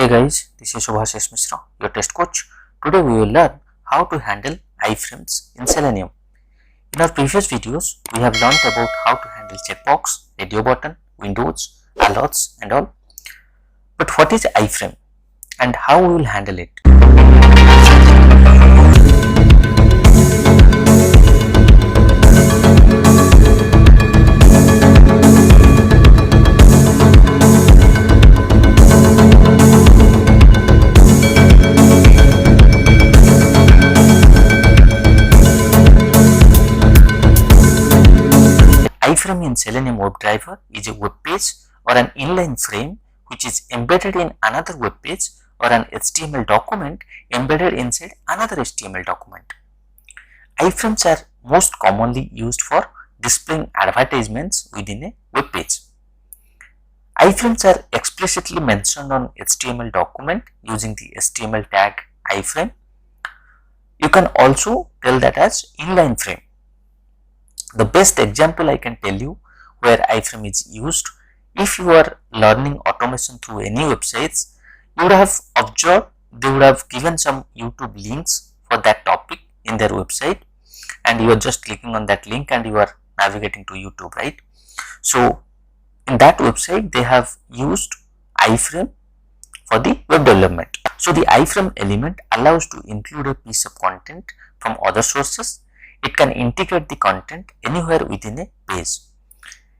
Hey guys, this is Subhash Mishra, your test coach. Today we will learn how to handle iFrames in Selenium. In our previous videos, we have learned about how to handle checkbox, radio button, windows, alerts and all. But what is iFrame and how we will handle it? iFrame in Selenium WebDriver is a web page or an inline frame which is embedded in another web page or an HTML document embedded inside another HTML document. iFrames are most commonly used for displaying advertisements within a web page. iFrames are explicitly mentioned on HTML document using the HTML tag iFrame. You can also tell that as inline frame. The best example I can tell you where iFrame is used, if you are learning automation through any websites, you would have observed they would have given some YouTube links for that topic in their website, and you are just clicking on that link and you are navigating to YouTube, right? So in that website they have used iFrame for the web development. So the iFrame element allows to include a piece of content from other sources. It can integrate the content anywhere within a page.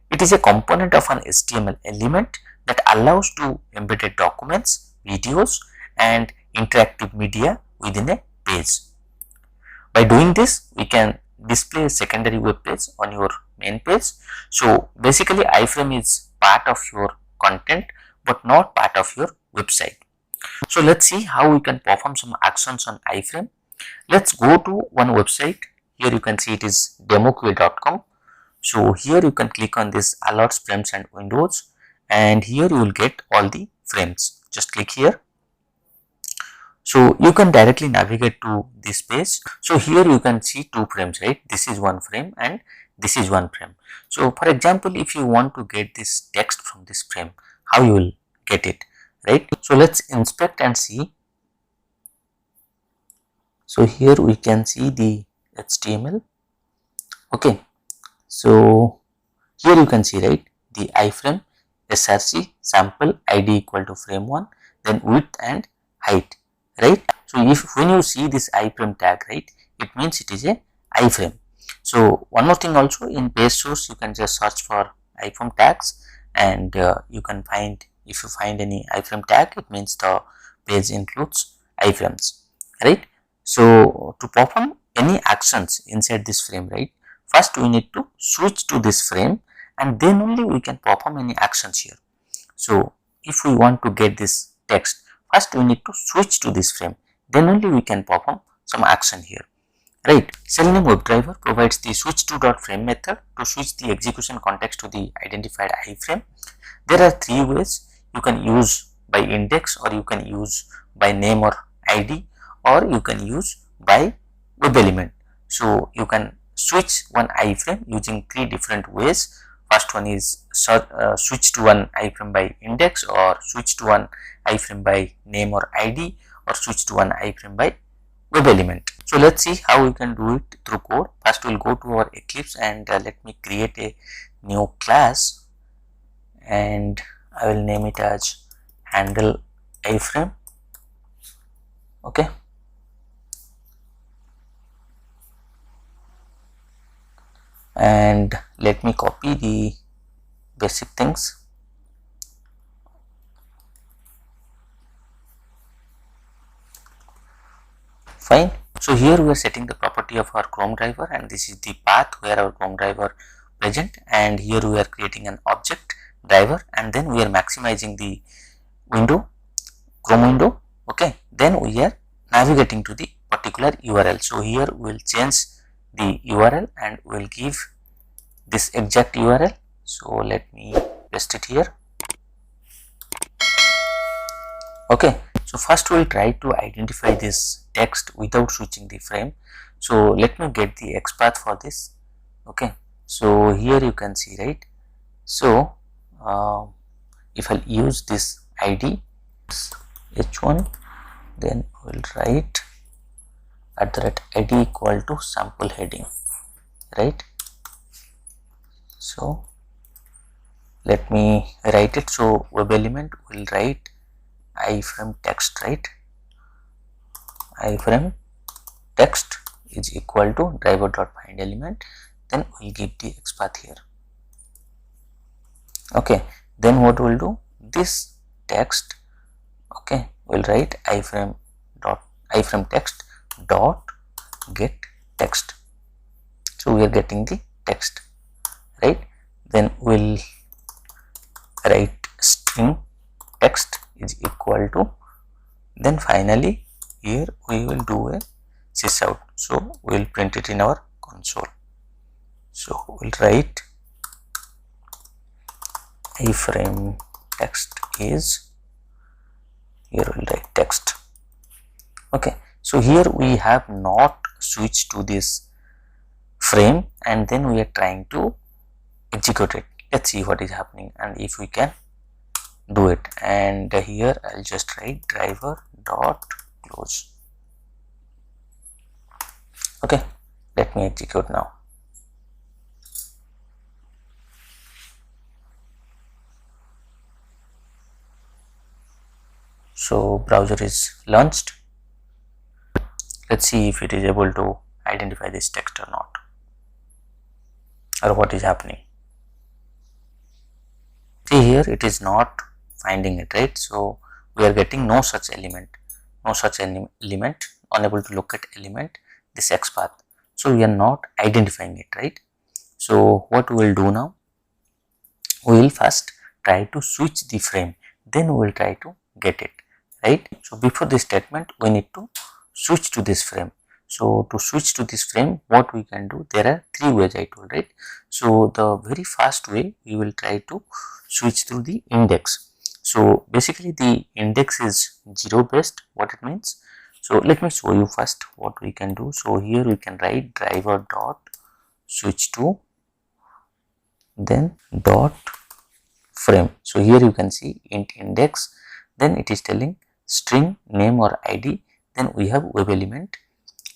It is a component of an HTML element that allows to embed documents, videos and interactive media within a page. By doing this, we can display a secondary web page on your main page. So basically iFrame is part of your content but not part of your website. So let's see how we can perform some actions on iFrame. Let's go to one website. Here you can see it is demoql.com. So here you can click on this alerts, frames and windows, and here you will get all the frames. Just click here. So you can directly navigate to this page. So here you can see two frames, right? This is one frame and this is one frame. So for example, if you want to get this text from this frame, how you will get it, right? So let's inspect and see. So here we can see the HTML. Okay, so here you can see, right, the iFrame src sample id equal to frame1, then width and height, right? So if when you see this iFrame tag, right, it means it is a iFrame. So one more thing also, in page source you can just search for iFrame tags and you can find, if you find any iFrame tag, it means the page includes iFrames, right? So to perform any actions inside this frame, right, first we need to switch to this frame and then only we can perform any actions here. So if we want to get this text, first we need to switch to this frame, then only we can perform some action here, right? Selenium WebDriver provides the switchTo.frame method to switch the execution context to the identified iFrame. There are three ways. You can use by index, or you can use by name or ID, or you can use by web element. So you can switch one iFrame using three different ways. First one is switch to one iFrame by index, or switch to one iFrame by name or ID, or switch to one iFrame by web element. So let's see how we can do it through code. First we'll go to our Eclipse and let me create a new class and I will name it as handle iFrame. Okay. And let me copy the basic things. Fine. So here we are setting the property of our Chrome driver, and this is the path where our Chrome driver present, and here we are creating an object driver, and then we are maximizing the window, Chrome window. Okay, then we are navigating to the particular URL. So here we will change the URL and we will give this exact URL. So let me paste it here. Okay, so first we will try to identify this text without switching the frame. So let me get the XPath for this. Okay, so here you can see, right? So if I use this ID, h1, then we'll write @id equal to sample heading, right? So let me write it. So web element will write iFrame text, right? iFrame text is equal to driver.find element, then we'll give the XPath here. Okay, then what we'll do, this text, okay, we'll write iFrame text dot get text. So we are getting the text, right? Then we'll write string text is equal to, then finally here we will do a sysout. So we will print it in our console. So we'll write iFrame text is, here we'll write text. Okay, so here we have not switched to this frame and then we are trying to execute it. Let's see what is happening and if we can do it. And here I'll just write driver dot close. Okay, let me execute now. So browser is launched. Let's see if it is able to identify this text or not, or what is happening. See here it is not finding it, right? So we are getting no such element, unable to locate element, this XPath. So we are not identifying it, right? So what we will do now, we will first try to switch the frame, then we will try to get it, right? So before this statement we need to switch to this frame. So to switch to this frame, what we can do, there are three ways I told, right? So the very first way, we will try to switch through the index. So basically the index is 0 based. What it means, so let me show you first what we can do. So here we can write driver dot switch to, then dot frame. So here you can see int index, then it is telling string name or id, then we have web element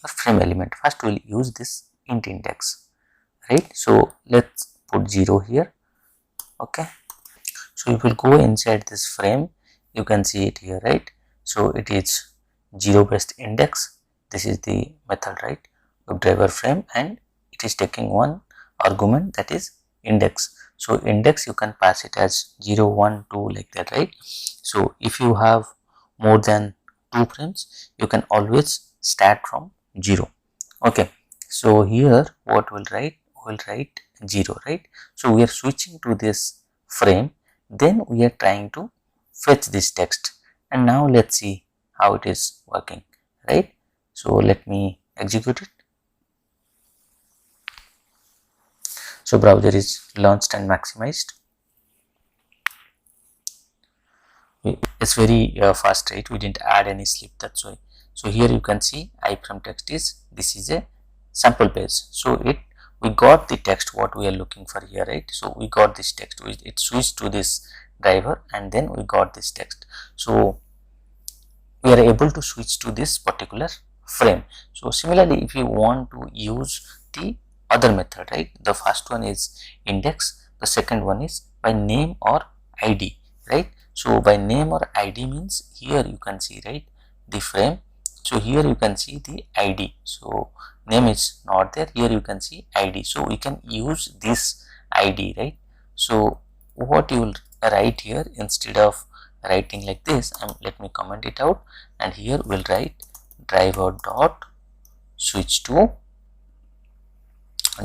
or frame element. First we will use this int index, right? So let's put 0 here. Okay, so you will go inside this frame, you can see it here, right? So it is 0 based index. This is the method, right? WebDriver frame, and it is taking one argument, that is index. So index you can pass it as 0, 1, 2 like that, right? So if you have more than 2 frames, you can always start from 0. Okay, so here what we'll write, 0, right? So we are switching to this frame, then we are trying to fetch this text, and now let's see how it is working, right? So let me execute it. So browser is launched and maximized. It's very fast, right? We didn't add any slip, that's why. So here you can see iFrame text is, this is a sample page. So we got the text what we are looking for here, right? So we got this text, it switched to this driver and then we got this text. So we are able to switch to this particular frame. So similarly, if you want to use the other method, right? The first one is index, the second one is by name or id, right? So by name or id means here you can see, right, the frame. So here you can see the id. So name is not there, here you can see id. So we can use this id, right? So what you will write here, instead of writing like this, let me comment it out, and here we'll write driver dot switch to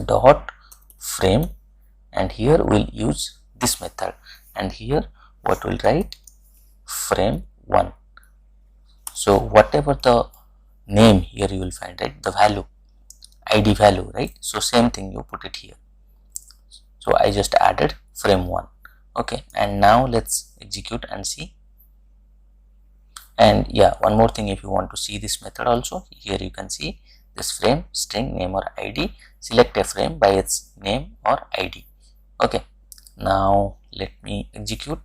dot frame, and here we'll use this method, and here what we'll write, frame 1. So whatever the name, here you will find, right, the value, id value, right? So same thing you put it here. So I just added frame 1. Okay, and now let's execute and see. And yeah, one more thing, if you want to see this method also, here you can see this frame, string name or id, select a frame by its name or id. Okay, now let me execute.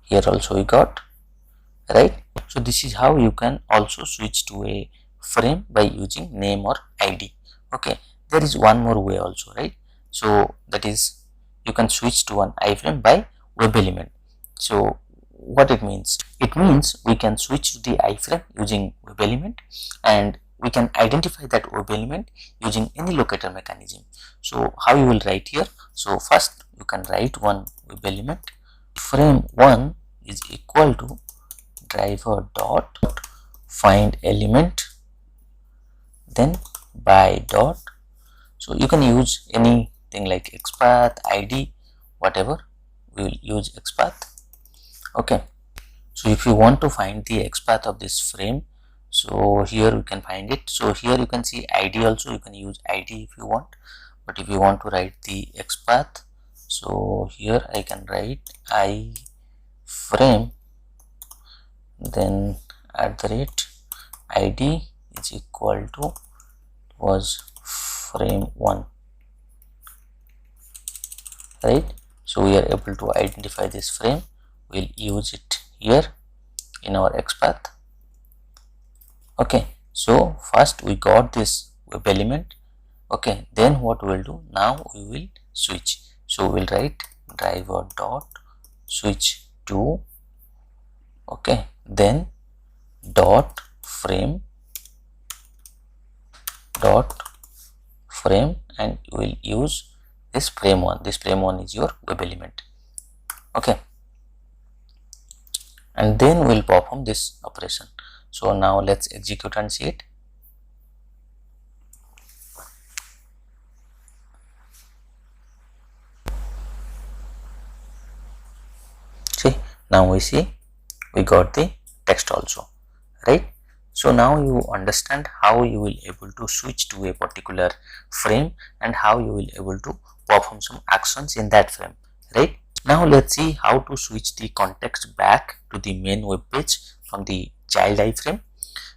here also we got, right? So this is how you can also switch to a frame by using name or id. Okay, there is one more way also, right? So that is, you can switch to an iframe by web element. So what it means? It means we can switch to the iframe using web element, and we can identify that web element using any locator mechanism. So how you will write here? So first you can write one web element, frame1 is equal to driver dot find element, then by dot, so you can use anything like xpath, id, whatever. We will use xpath. Okay, so if you want to find the xpath of this frame, so here you can find it. So here you can see id also, you can use id if you want, but if you want to write the xpath, so here I can write iFrame, then @id is equal to was frame1, right? So we are able to identify this frame. We'll use it here in our xpath. Okay, so first we got this web element. Okay, then what we will do, now we will switch. So we'll write driver dot switch to, okay, then dot frame, and you will use this frame1. This frame1 is your web element. Okay, and then we'll perform this operation. So now let's execute and see it. See, now we see we got the text also, right? So now you understand how you will able to switch to a particular frame and how you will able to perform some actions in that frame, right? Now let's see how to switch the context back to the main web page from the child iframe.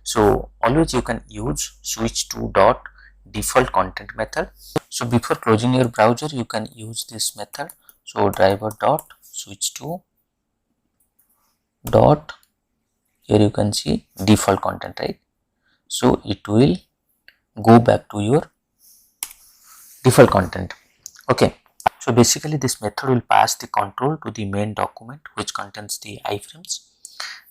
So always you can use switch to dot default content method. So before closing your browser, you can use this method. So driver dot switch to dot, here you can see default content, right? So it will go back to your default content. Okay, so basically this method will pass the control to the main document which contains the iframes.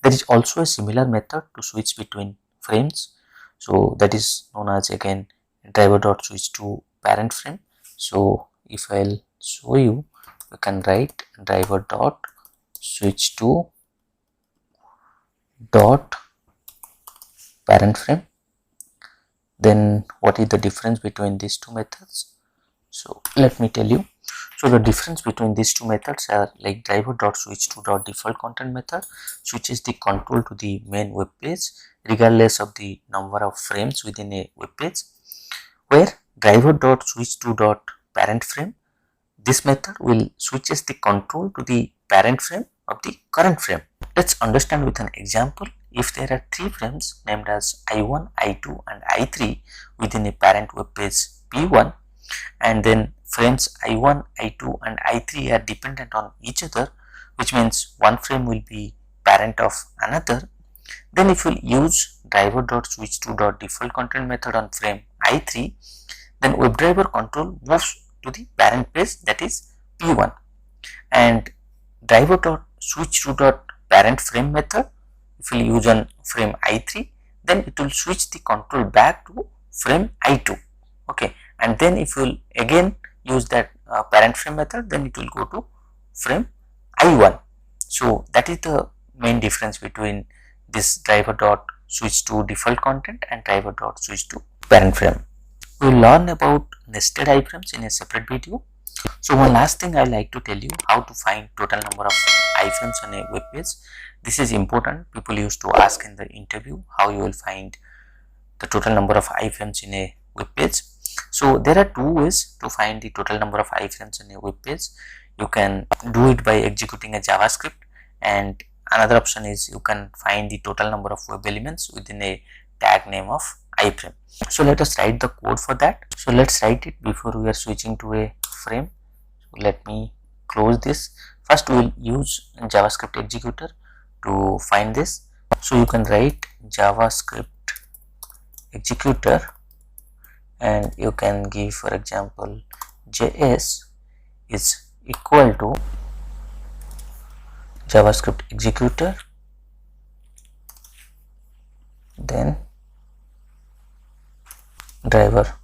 There is also a similar method to switch between frames, so that is known as again driver dot switch to parent frame. So if I'll show you, you can write driver dot switch to dot parent frame. Then what is the difference between these two methods? So let me tell you. So the difference between these two methods are like driver dot switch to dot default content method switches the control to the main web page regardless of the number of frames within a web page, where driver dot switch to dot parent frame, this method will switches the control to the parent frame of the current frame. Let's understand with an example. If there are three frames named as i1, i2 and i3 within a parent web page p1, and then frames i1, i2 and i3 are dependent on each other, which means one frame will be parent of another, then if we use driver dot switch to dot default content method on frame i3, then WebDriver control moves to the parent page, that is p1, and driver dot switch to dot parent frame method, if we use on frame i3, then it will switch the control back to frame i2. Okay, and then if you will again use that parent frame method, then it will go to frame i1. So that is the main difference between this driver dot switch to default content and driver dot switch to parent frame. We will learn about nested iframes in a separate video. So one last thing I like to tell you, how to find total number of iframes on a web page. This is important. People used to ask in the interview how you will find the total number of iframes in a web page. So there are two ways to find the total number of iframes in a web page. You can do it by executing a JavaScript, and another option is you can find the total number of web elements within a tag name of iframe. So let us write the code for that. So let's write it before we are switching to a frame. So let me close this. First we will use JavaScript executor to find this. So you can write JavaScript executor and you can give, for example, JS is equal to JavaScript executor, then driver.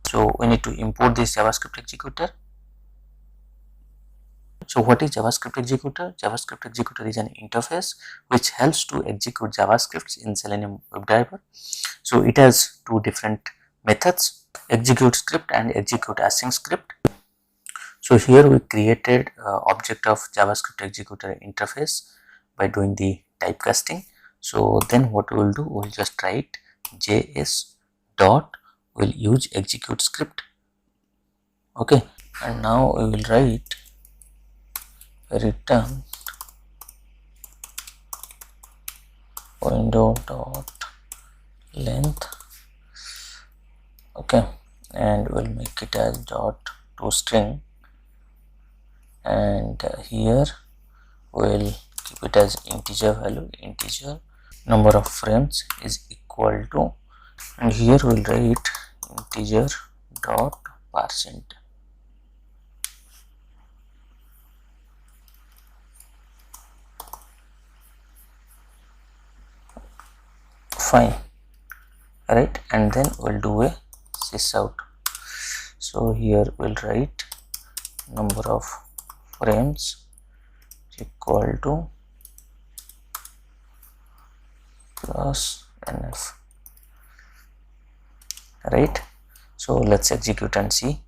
So we need to import this JavaScript executor. So what is JavaScript executor? JavaScript executor is an interface which helps to execute JavaScripts in Selenium WebDriver. So it has two different methods, execute script and execute async script. So here we created object of JavaScript executor interface by doing the typecasting. So then what we will do, we will just write JS dot, will use execute script. Okay, and now we will write return window dot length. Okay, and we'll make it as dot to string, and here we'll keep it as integer value, integer number of frames is equal to, and here we'll write integer dot %. Fine, right? And then we'll do a sysout. So here we'll write number of frames equal to plus nf, right? So let's execute and see.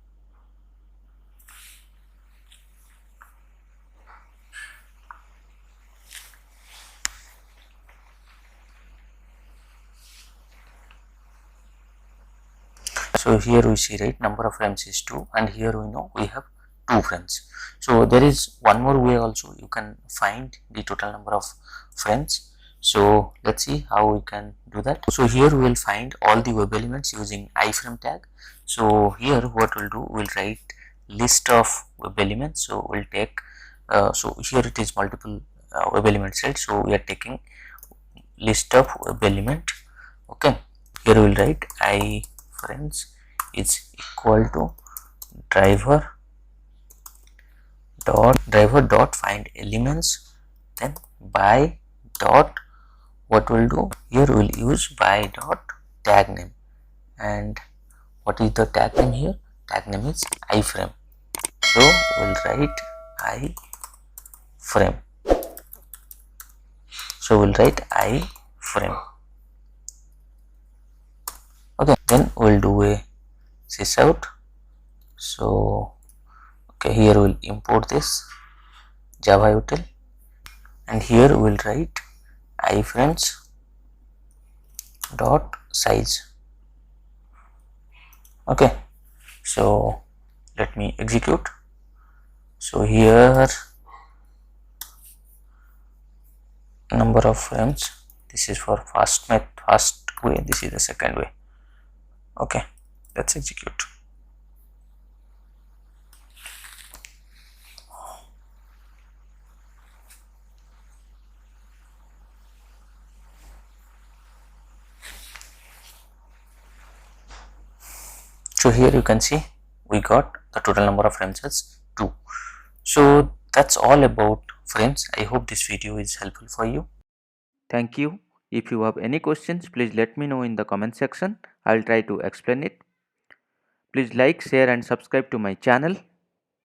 So here we see, right, number of frames is 2, and here we know we have 2 frames. So there is one more way also, you can find the total number of frames. So let's see how we can do that. So here we will find all the web elements using iFrame tag. So here what we'll do, we'll write list of web elements. So we'll take so here it is multiple web elements, right? So we are taking list of web element. Okay, here we will write iFrames is equal to driver dot find elements, then by dot, what we'll do here, we'll use by dot tag name. And what is the tag name here? Tag name is iFrame. So we'll write iFrame. So we'll write iFrame. Okay, then we'll do a sysout. So okay, here we'll import this Java util, and here we'll write iFrames dot size. Okay, so let me execute. So here number of frames, this is for first way, this is the second way. Okay, let's execute. So here you can see we got the total number of frames as 2. So that's all about frames. I hope this video is helpful for you. Thank you. If you have any questions, please let me know in the comment section. I'll try to explain it. Please like, share and subscribe to my channel.